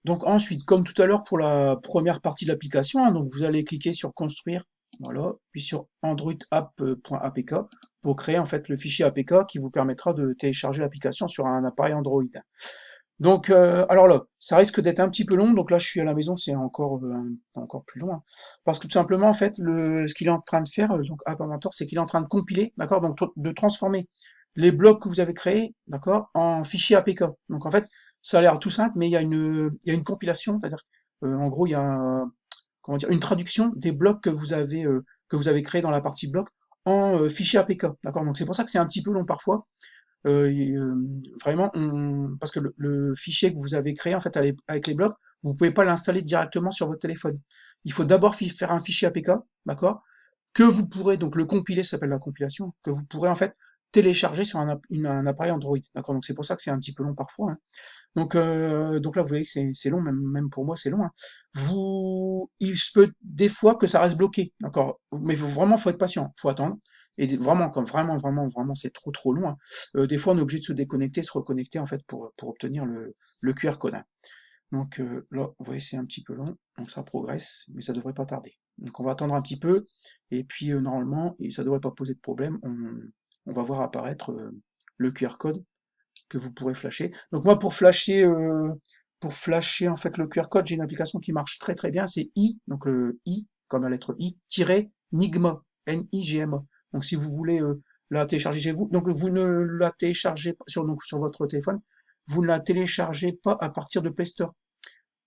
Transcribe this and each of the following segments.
Donc ensuite, comme tout à l'heure pour la première partie de l'application, hein, donc vous allez cliquer sur construire, voilà, puis sur androidapp.apk pour créer en fait le fichier APK qui vous permettra de télécharger l'application sur un appareil Android. Donc alors là, ça risque d'être un petit peu long, donc là je suis à la maison, c'est encore plus long, hein. Parce que tout simplement en fait, ce qu'il est en train de faire, donc App Inventor, c'est qu'il est en train de compiler, d'accord, donc de transformer les blocs que vous avez créés, d'accord, en fichier APK. Donc en fait, ça a l'air tout simple, mais il y a une compilation, c'est-à-dire en gros il y a comment dire, une traduction des blocs que vous avez créés dans la partie bloc en fichier APK, d'accord. Donc c'est pour ça que c'est un petit peu long parfois. Vraiment, parce que le fichier que vous avez créé en fait avec les blocs, vous pouvez pas l'installer directement sur votre téléphone. Il faut d'abord faire un fichier APK, d'accord, que vous pourrez donc le compiler, ça s'appelle la compilation, que vous pourrez en fait télécharger sur un appareil Android, d'accord. Donc c'est pour ça que c'est un petit peu long parfois, hein. Donc là, vous voyez que c'est long, même pour moi, c'est long, hein. Il se peut des fois que ça reste bloqué, d'accord. Mais faut être patient, faut attendre. Et vraiment, comme vraiment, vraiment, vraiment, c'est trop, trop long, hein. Des fois, on est obligé de se déconnecter, se reconnecter, en fait, pour obtenir le QR code, hein. Donc là, vous voyez, c'est un petit peu long, donc ça progresse, mais ça devrait pas tarder. Donc on va attendre un petit peu, et puis normalement, et ça devrait pas poser de problème, on va voir apparaître le QR code que vous pourrez flasher. Donc moi pour flasher en fait le QR code, j'ai une application qui marche très très bien, c'est donc le I comme la lettre I Nigma, Nigma. Donc si vous voulez la télécharger chez vous, donc vous ne la téléchargez pas sur votre téléphone, vous ne la téléchargez pas à partir de Play Store.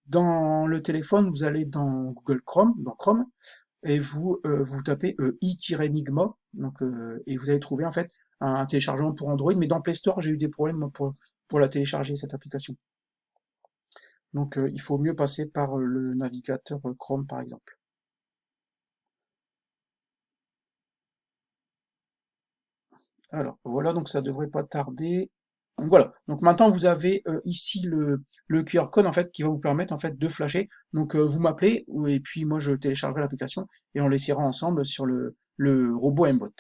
Dans le téléphone, vous allez dans Google Chrome, dans Chrome, et vous tapez i-nigma, donc, et vous allez trouver en fait un téléchargement pour Android, mais dans Play Store, j'ai eu des problèmes moi, pour la télécharger, cette application. Donc il faut mieux passer par le navigateur Chrome par exemple. Alors voilà, donc ça devrait pas tarder. Donc voilà, donc maintenant vous avez ici le QR code en fait qui va vous permettre en fait de flasher. Donc vous m'appelez et puis moi je téléchargerai l'application et on l'essaiera ensemble sur le robot Mbot.